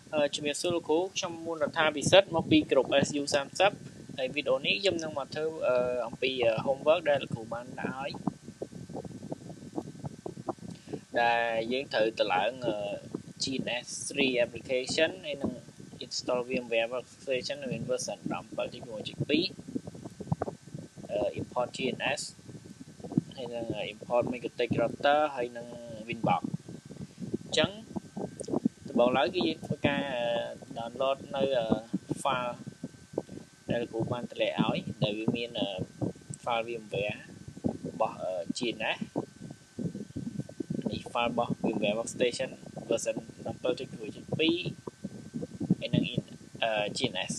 ជំរាបសួរលោកគ្រូខ្ញុំមុនរដ្ឋាភិសិទ្ធមកពីក្រុម SU30 ហើយវីដេអូនេះខ្ញុំនឹងមកធ្វើអំពី homework ដែលលោកគ្រូបានដាក់ឲ្យដែលយើងត្រូវទៅឡើង GNS3 application ហើយនឹង install VMware Workstation នៅ version 17.1.2 import GNS ហើយនឹង import Megatick router ហើយនឹង Winbox អញ្ចឹងដំបូងឡើយគឺយើងធ្វើការ download នៅ file ដែលលោកគ្រូបានតម្លែងឲ្យដែលវាមាន file VMware របស់ GNS នេះ file របស់ VMware Workstation version 17.1.2 ហើយនឹង GNS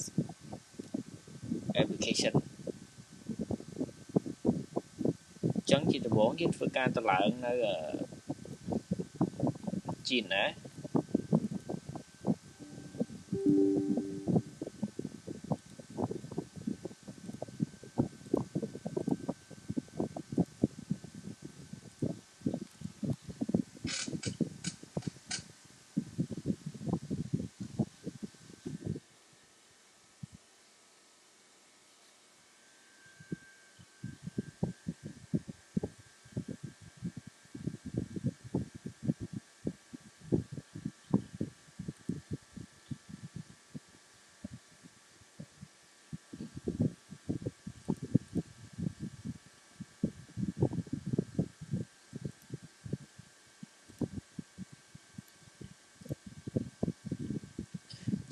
application អញ្ចឹងជាដំបូងយើងធ្វើការតម្លើងនៅ GNS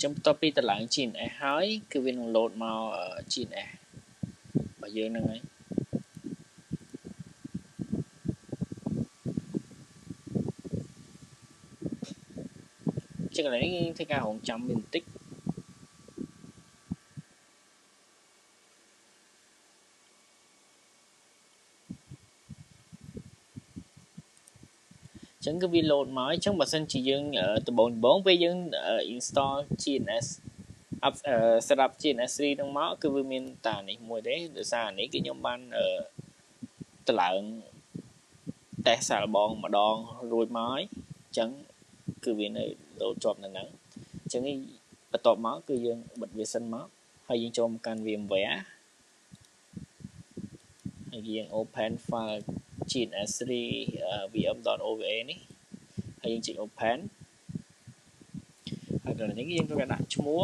ចាំបន្ទាប់ពីតម្លើង GNS ហើយគឺវានឹង load មក GNS របស់យើងហ្នឹងហើយចឹងកន្លែងនេះយើងធ្វើការរងចាំវាបន្តិចចឹងគឺវា load មកអញ្ចឹងបើសិនជាយើងដំបូងពេលយើង install GNS setup GNS3 ហ្នឹងមកគឺវាមានតានេះមួយទេដោយសារនេះគឺខ្ញុំបានតម្លើង test សាកល្បងម្ដងរួចមកហើយអញ្ចឹងគឺវានៅ load ជាប់នៅហ្នឹងអញ្ចឹងបន្ទាប់មកគឺយើងបិទវាសិនមកហើយយើងចូលមកកាន់ VMware ហើយយើង open file GNS3 vm.ova នេះហើយយើងចុច open ហើយកន្លែងនេះយើងត្រូវការដាក់ឈ្មោះ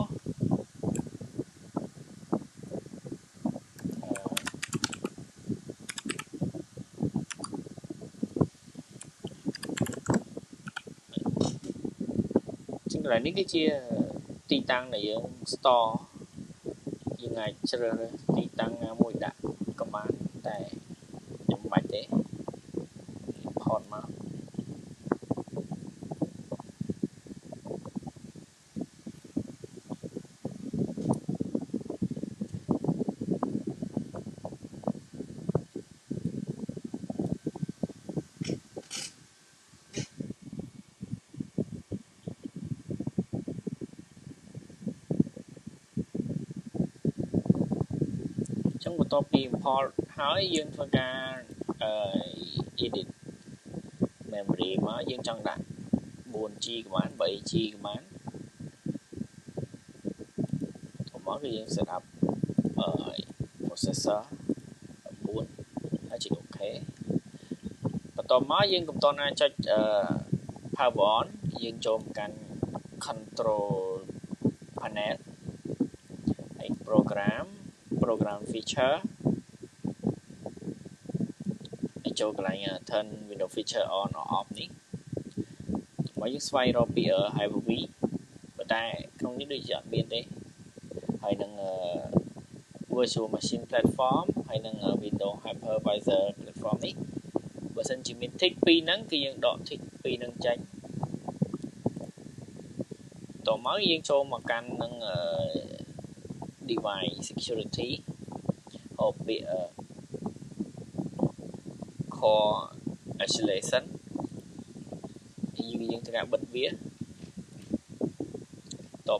ចឹងកន្លែងនេះគឺជាទីតាំងដែលយើង store យើងអាចជ្រើសរើសទីតាំងណាមួយដាក់ command តែខ្ញុំមិនបាច់ទេ import មកចឹងបន្ទាប់ពី import ហើយយើងធ្វើការ edit memory មកយើងចង់ដាក់ 4G command 3G command ទៅមកគឺយើង set up processor 9ហើយចុច OK បន្ទាប់មកយើងកំតនអាចចុច power on យើងចូលមកកាន់ control panel ហើយ program feature ហើយចូលកន្លែង turn window feature on or off នេះមកយើងស្វែងរកពី Hyper-V ប៉ុន្តែក្នុងនេះដូចជាអត់មានទេហើយនឹង virtual machine platform ហើយនឹង Windows hypervisor platform នេះបើសិនជាមាន tick 2ហ្នឹងគឺយើងដក tick 2ហ្នឹងចេញតមកយើងចូលមកកាន់នឹង device security ហៅពាក្យ core isolation យើងត្រូវការបិទវាត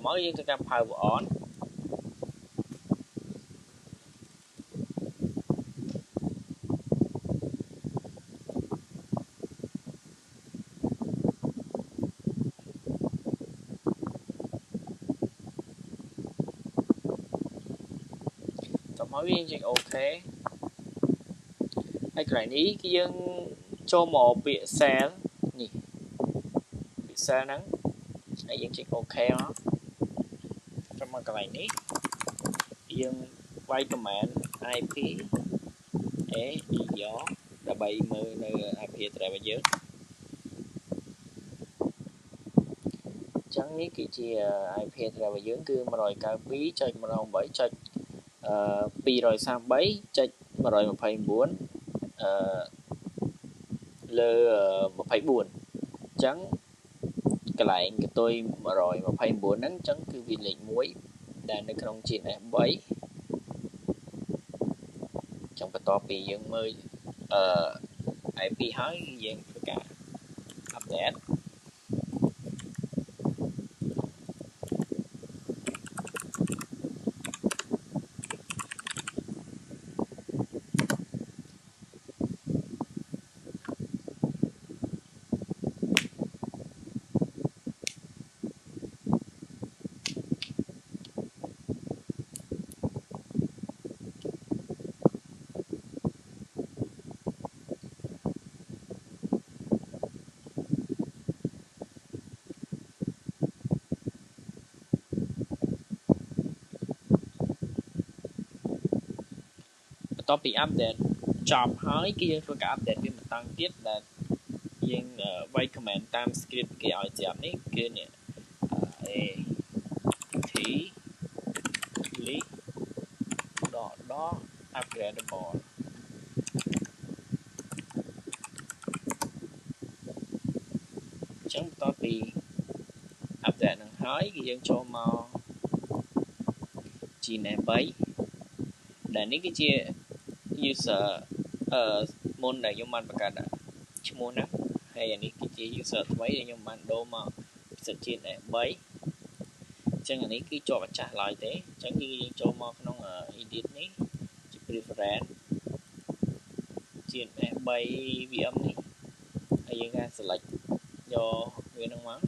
មកយើងត្រូវការ power on mỗi viên chích ok hay cái này cái dương cho một bị xe nhỉ bị xe nắng hay dương chích ok đó trong mà cái này dương quay comment IP ấy gió là 70 nơi IP tại bây giờ chẳng ní cái chi IP tại bây giờ cứ mà rồi cao bí chơi mà rồi 7 chơi pi rồi sang 7 chơi mà rồi 1.4 lơ 1.4 chẳng cái lại cái tôi mà rồi 1.4 nắng chẳng cứ vì lệnh muối đangនៅក្នុងជាតិ F3 trong cái to piយើងមើលIP ហើយយើងធ្វើការ update បន្ទាប់ពី update ចប់ហើយគឺយើងធ្វើការ update វាបន្តទៀតដែលយើងវាយ comment តាម script គេឲ្យស្រាប់នេះគឺនេះ a t list dot upgradable អញ្ចឹងបន្ទាប់ពី update នឹងហើយគឺយើងចូលមក Gene3 ដែលនេះគឺជា user មុនដែលខ្ញុំបានបង្កើតឈ្មោះណាហើយអានេះគឺជា user ថ្មីដែលខ្ញុំបានដូរមកពីសិតជាតិ F3 អញ្ចឹងអានេះគឺជាប់អាចាស់ឡើយទេអញ្ចឹងយើងចូលមកក្នុង edit នេះជា preference ជាតិ F3 VM នេះហើយយើងអាច select យកវានឹងមក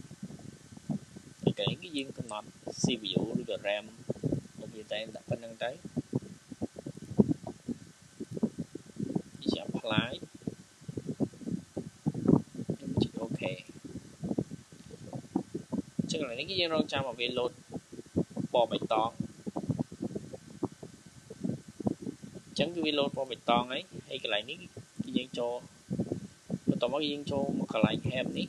តែcáiនេះគឺយើងកំណត់ CPU ឬក៏ RAM មកវាតែដាក់ប៉ុណ្្នឹងទៅជា apply ខ្ញុំចុច OK អញ្ចឹងឥឡូវនេះគឺយើងរងចាំឲ្យវា load ពណ៌បៃតងអញ្ចឹងគឺវា load ពណ៌បៃតងហើយកន្លែងនេះគឺយើងចូលបន្ទាប់មកយើងចូលមកកន្លែង help នេះ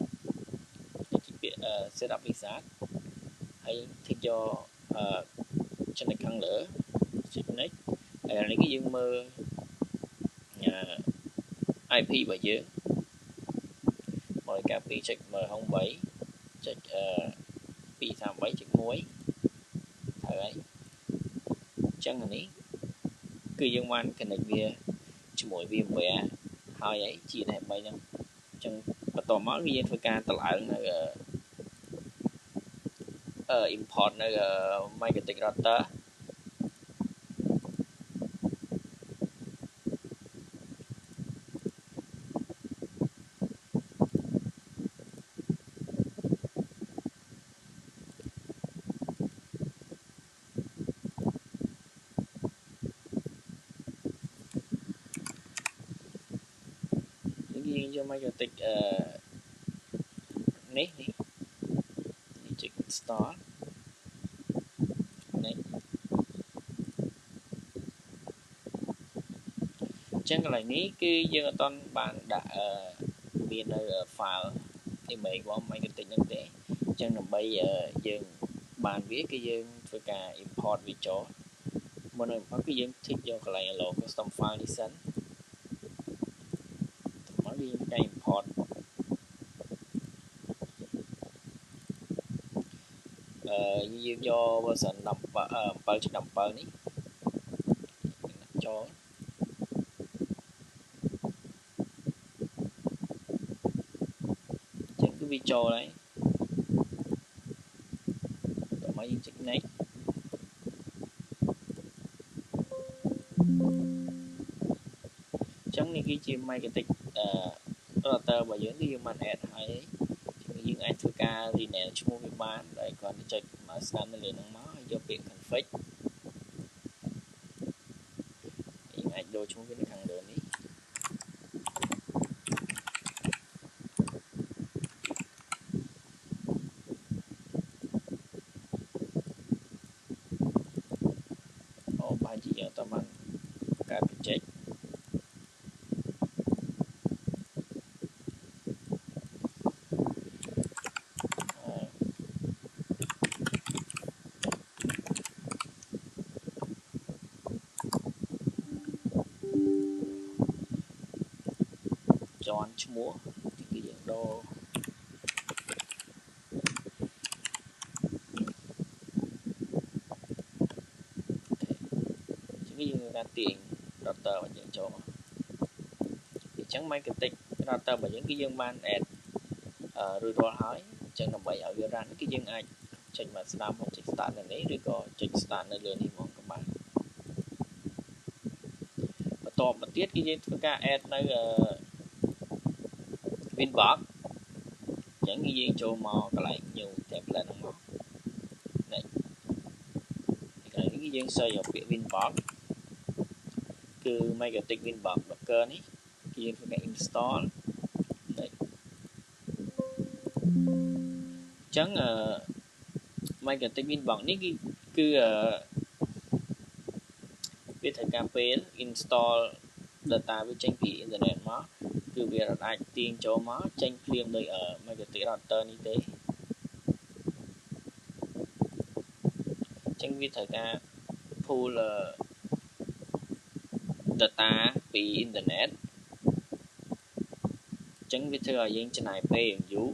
ជាពាក្យ setup wizard ហើយ tick យកចំណុចខាងលើ next ហើយនេះគឺយើងមើលIP របស់យើងមកការពីចុចមើលហុង8ចុច233ចុច1ហើយអញ្ចឹងនេះគឺយើងបាន connect វាជាមួយ VMware ហើយជាតែ3ហ្នឹងអញ្ចឹងបន្តមកគឺយើងធ្វើការតម្លើងនៅimport នៅ Magnetic Routerយើងយក Magnetic នេះចុច start នេះអញ្ចឹងកន្លែងនេះគឺយើងអត់ទាន់បានដាក់មាននៅ file image របស់ Magnetic ហ្នឹងទេអញ្ចឹងដើម្បីយើងបានវាគឺយើងធ្វើការ import វាចូលមុននឹង import គឺយើង tick យកកន្លែង logo custom file នេះសិនមកយើងធ្វើការ import យើងយក version 7.17 នេះចូលចឹងគឺវាចូលហើយតោះមកយើងចុច next ចឹងនេះគឺជា Magnetic router របស់យើងគឺយើងបាន add ហើយយើងអាចធ្វើការ rename ឈ្មោះវាបានដោយគ្រាន់តែចុច mouse ស្ដាំនៅលើហ្នឹងមកហើយយកពាក្យ config ឈ្មោះវានៅខាងលើនេះអូបើជាយើងតបានកើត project ជាន់ឈ្មោះគឺយើងដូរជាងយើងការទាញ router របស់យើងចូលមកអញ្ចឹង magnetic router របស់យើងគឺយើងបាន add រួចរាល់ហើយអញ្ចឹងដើម្បីឲ្យវា run គឺយើងអាចចុចមកស្ដាប់មកចុច start នៅនេះឬក៏ចុច start នៅលើនេះមកក៏បានបន្ទាប់មកទៀតគឺយើងធ្វើការ add នៅWinbox អញ្ចឹងគឺយើងចូលមកកន្លែង new template ហ្នឹងមកនេះកន្លែងនេះគឺយើង search យកពាក្យ Winbox គឺ magnetic Winbox Docker នេះគឺយើងធ្វើការ install នេះអញ្ចឹងmagnetic Winbox នេះគឺវាត្រូវការពេល install data វាចេញពីអ៊ីនធឺណិតមកគឺវាអាចទាញចូលមកចេញភ្លាមដោយ magnetic router នេះទេអញ្ចឹងវាត្រូវការ pull data ពីអ៊ីនធឺណិតអញ្ចឹងវាធ្វើឲ្យយើងចំណាយពេលយូរ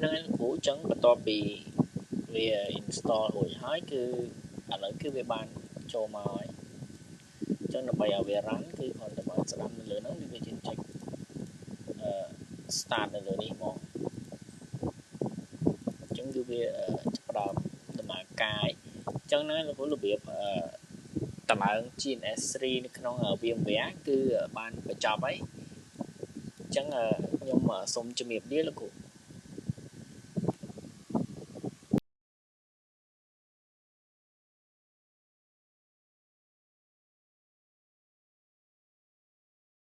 នឹងគ្រូអញ្ចឹងបន្ទាប់ពីវា install រួចហើយគឺឥឡូវគឺវាបានចូលមកហើយអញ្ចឹងដើម្បីឲ្យវា run គឺគ្រាន់តែបានស្ដាប់នៅលើហ្នឹងវាយើងចុចstart នៅលើនេះមកអញ្ចឹងគឺវាចាប់ផ្ដើមដំណើរការអញ្ចឹងហ្នឹងលោកគ្រូរបៀបតម្លើង GNS3 នៅក្នុង VMware គឺបានបញ្ចប់ហើយអញ្ចឹងខ្ញុំសូមជំរាបលាលោកគ្រូ